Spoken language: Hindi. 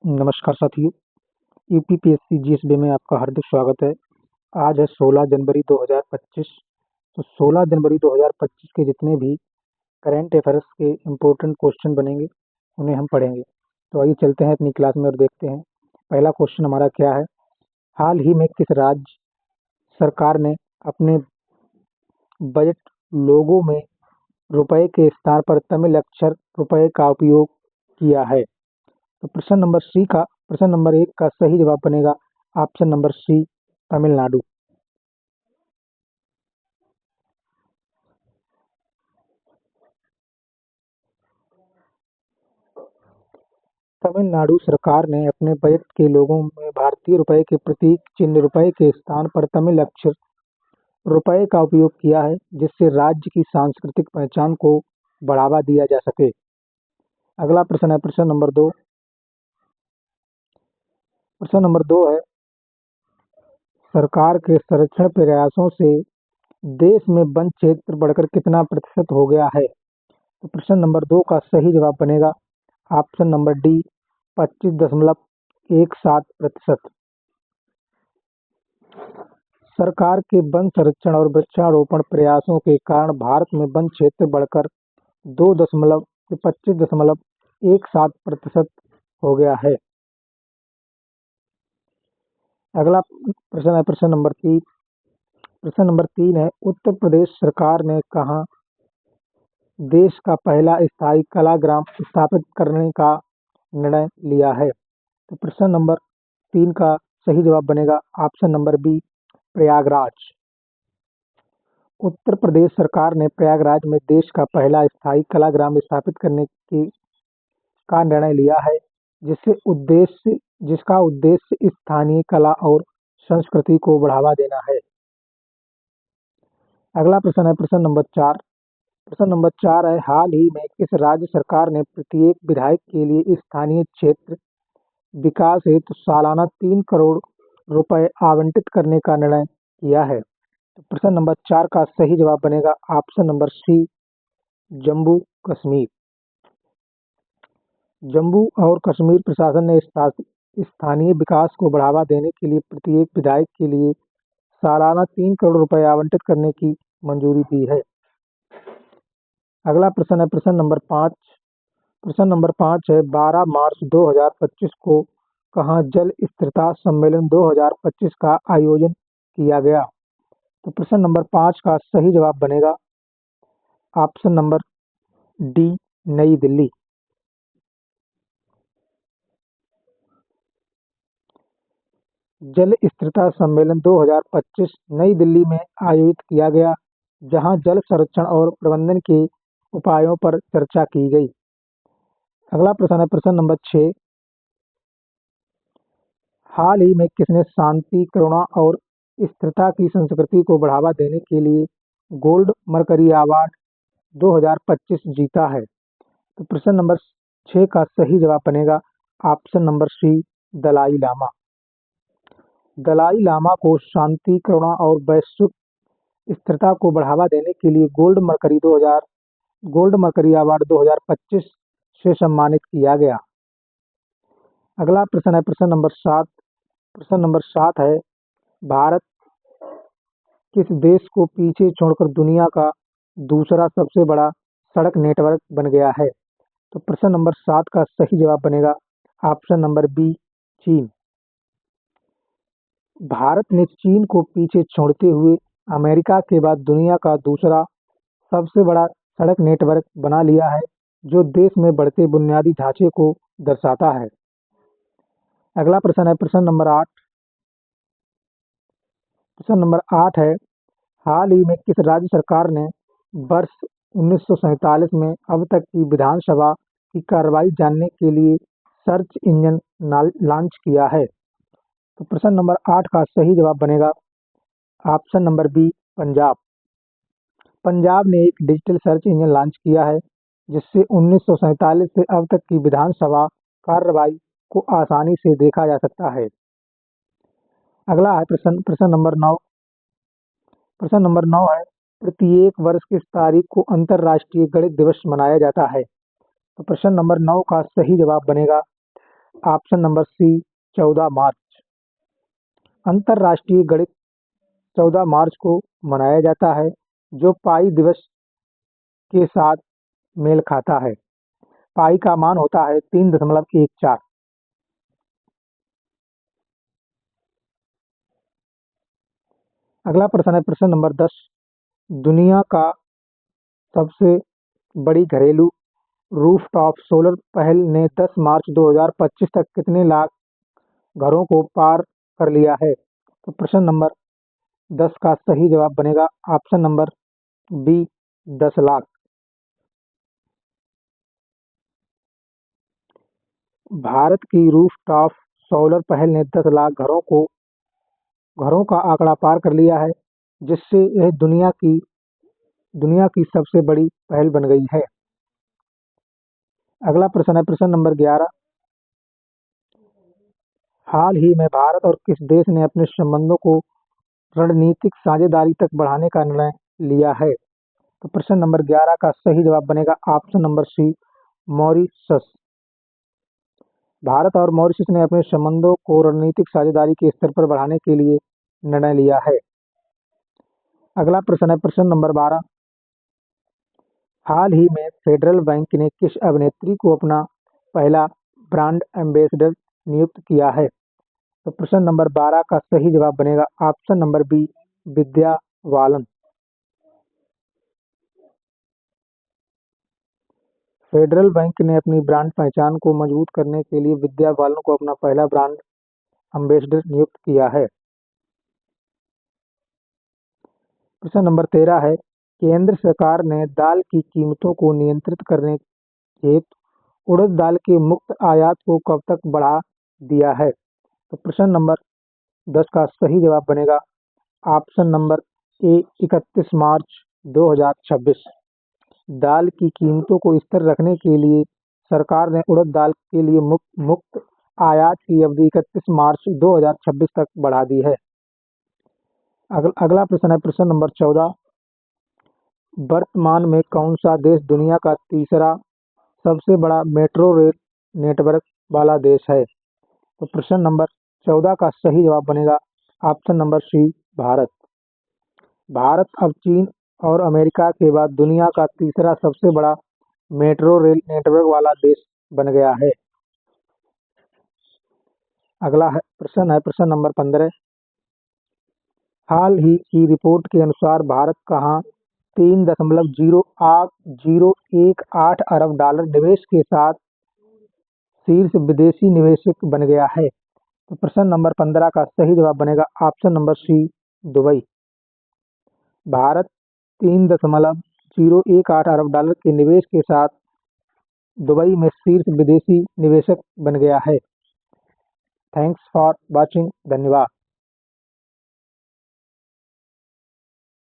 नमस्कार साथियों। यूपीपीएससी जीएसबी में आपका हार्दिक स्वागत है। आज है 16 जनवरी 2025। तो 16 जनवरी 2025 के जितने भी करंट अफेयर्स के इम्पोर्टेंट क्वेश्चन बनेंगे उन्हें हम पढ़ेंगे। तो आइए चलते हैं अपनी क्लास में और देखते हैं पहला क्वेश्चन हमारा क्या है। हाल ही में किस राज्य सरकार ने अपने बजट लोगो में रुपए के स्थान पर तमिल अक्षर रुपए का उपयोग किया है? तो प्रश्न नंबर 1 का सही जवाब बनेगा option number C, Tamil Nadu. Tamil Nadu सरकार ने अपने बजट के लोगों में भारतीय रुपए के प्रतीक चिन्ह रुपए के स्थान पर तमिल अक्षर रुपए का उपयोग किया है, जिससे राज्य की सांस्कृतिक पहचान को बढ़ावा दिया जा सके। अगला प्रश्न है प्रश्न नंबर 2। प्रश्न नंबर 2 है, सरकार के संरक्षण प्रयासों से देश में वन क्षेत्र बढ़कर कितना प्रतिशत हो गया है? तो प्रश्न नंबर 2 का सही जवाब बनेगा ऑप्शन नंबर डी, 25.17%। सरकार के वन संरक्षण और वृक्षारोपण प्रयासों के कारण भारत में वन क्षेत्र बढ़कर 25.17% हो गया है। अगला प्रश्न है प्रश्न नंबर 3। प्रश्न नंबर 3 है, उत्तर प्रदेश सरकार ने कहाँ देश का पहला स्थायी कलाग्राम स्थापित करने का निर्णय लिया है? तो प्रश्न नंबर 3 का सही जवाब बनेगा option number B, Prayagraj. Uttar Pradesh सरकार ने प्रयागराज में देश का पहला स्थायी कलाग्राम स्थापित करने का निर्णय लिया है, जिसका उद्देश्य स्थानीय कला और संस्कृति को बढ़ावा देना है। अगला प्रश्न है प्रश्न नंबर 4। प्रश्न नंबर 4 है, हाल ही में किस राज्य सरकार ने प्रत्येक विधायक के लिए स्थानीय क्षेत्र विकास हेतु सालाना 3 करोड़ रुपए आवंटित करने का निर्णय किया है? तो प्रश्न नंबर 4 का सही जवाब बनेगा option number C, Jammu Kashmir. Jammu और कश्मीर प्रशासन ने स्थानीय विकास को बढ़ावा देने के लिए प्रत्येक विधायक के लिए सालाना 3 करोड़ रुपए आवंटित करने की मंजूरी दी है। अगला प्रश्न है प्रश्न नंबर 5। प्रश्न नंबर 5 है, 12 मार्च 2025 को कहाँ जल स्थिरता सम्मेलन 2025 का आयोजन किया गया? तो प्रश्न नंबर 5 का सही जवाब बनेगा ऑप्शन नंबर डी, नई दिल्ली। जल स्थिरता सम्मेलन 2025 नई दिल्ली में आयोजित किया गया, जहां जल संरक्षण और प्रबंधन के उपायों पर चर्चा की गई। अगला प्रश्न है प्रश्न नंबर 6। हाल ही में किसने शांति, करुणा और स्थिरता की संस्कृति को बढ़ावा देने के लिए गोल्ड मरकरी अवार्ड 2025 जीता है? तो प्रश्न नंबर 6 का सही जवाब बनेगा option number C, Dalai Lama. Dalai Lama को शांति, करुणा और वैश्विक स्थिरता को बढ़ावा देने के लिए गोल्ड मरकरी अवार्ड 2025 से सम्मानित किया गया। अगला प्रश्न है प्रश्न नंबर 7। प्रश्न नंबर 7 है, भारत किस देश को पीछे छोड़कर दुनिया का दूसरा सबसे बड़ा सड़क नेटवर्क बन गया है? तो प्रश्न नंबर 7 का सही जवाब बनेगा ऑप्शन नंबर बी, चीन। भारत ने चीन को पीछे छोड़ते हुए अमेरिका के बाद दुनिया का दूसरा सबसे बड़ा सड़क नेटवर्क बना लिया है, जो देश में बढ़ते बुनियादी ढांचे को दर्शाता है। अगला प्रश्न है प्रश्न नंबर 8। प्रश्न नंबर 8 है, हाल ही में किस राज्य सरकार ने वर्ष 1947 में अब तक की विधानसभा की कार्रवाई जानने के लिए सर्च इंजन लॉन्च किया है? तो प्रश्न नंबर 8 का सही जवाब बनेगा option number B, Punjab. Punjab ने एक डिजिटल सर्च इंजन लॉन्च किया है, जिससे 1947 से अब तक की विधानसभा कार्रवाई को आसानी से देखा जा सकता है। अगला है प्रश्न नंबर 9। प्रश्न नंबर 9 है, प्रत्येक वर्ष किस तारीख को अंतर्राष्ट्रीय गणित दिवस मनाया जाता है? तो प्रश्न नंबर 9 का सही जवाब बनेगा ऑप्शन नंबर सी 14 मार्च। अंतर्राष्ट्रीय गणित 14 मार्च को मनाया जाता है, जो पाई दिवस के साथ मेल खाता है। पाई का मान होता है 3.14। अगला प्रश्न है प्रश्न नंबर 10। दुनिया का सबसे बड़ी घरेलू रूफटॉप सोलर पहल ने 10 मार्च 2025 तक कितने लाख घरों को पार कर लिया है? तो प्रश्न नंबर 10 का सही जवाब बनेगा option number B 10 lakh. Bharat की रूफटॉप सोलर पहल ने 10 लाख घरों का आंकड़ा पार कर लिया है, जिससे यह दुनिया की सबसे बड़ी पहल बन गई है। अगला प्रश्न है प्रश्न नंबर 11। हाल ही में भारत और किस देश ने अपने संबंधों को रणनीतिक साझेदारी तक बढ़ाने का निर्णय लिया है? तो प्रश्न नंबर 11 का सही जवाब बनेगा option number C Mauritius. Bharat और मॉरिशस ने अपने संबंधों को रणनीतिक साझेदारी के स्तर पर बढ़ाने के लिए निर्णय लिया है। अगला प्रश्न है प्रश्न नंबर 12। हाल ही में फेडरल बैंक ने किस अभिनेत्री को अपना पहला ब्रांड एम्बेसडर नियुक्त किया है? तो प्रश्न नंबर 12 का सही जवाब बनेगा option number B Vidya Balan. Federal bank ने अपनी ब्रांड पहचान को मजबूत करने के लिए विद्या बालन को अपना पहला ब्रांड एम्बेसडर नियुक्त किया है। प्रश्न नंबर 13 है। केंद्र सरकार ने दाल की कीमतों को नियंत्रित करने हेतु उड़द दाल के मुक्त आयात को कब तक बढ़ा दिया है? तो प्रश्न नंबर 10 का सही जवाब बनेगा ऑप्शन नंबर ए 31 मार्च 2026। दाल की कीमतों को स्थिर रखने के लिए सरकार ने उड़द दाल के लिए मुक्त आयात की अवधि 31 मार्च 2026 तक बढ़ा दी है। अगला प्रश्न है प्रश्न नंबर 14। वर्तमान में कौन सा देश दुनिया का तीसरा सबसे बड़ा मेट्रो रेल नेटवर्क वाला देश है? तो प्रश्न नंबर 14 का सही जवाब बनेगा option number C Bharat. Bharat अब चीन और अमेरिका के बाद दुनिया का तीसरा सबसे बड़ा मेट्रो रेल नेटवर्क वाला देश बन गया है। अगला प्रश्न है प्रश्न नंबर 15। हाल ही की रिपोर्ट के अनुसार भारत कहाँ 3.018 अरब डॉलर निवेश के साथ शीर्ष विदेशी निवेशक बन गया है? तो प्रश्न नंबर 15 का सही जवाब बनेगा option number C Dubai. Bharat 3.018 अरब डॉलर के निवेश के साथ दुबई में शीर्ष विदेशी निवेशक बन गया है। Thanks for watching. धन्यवाद।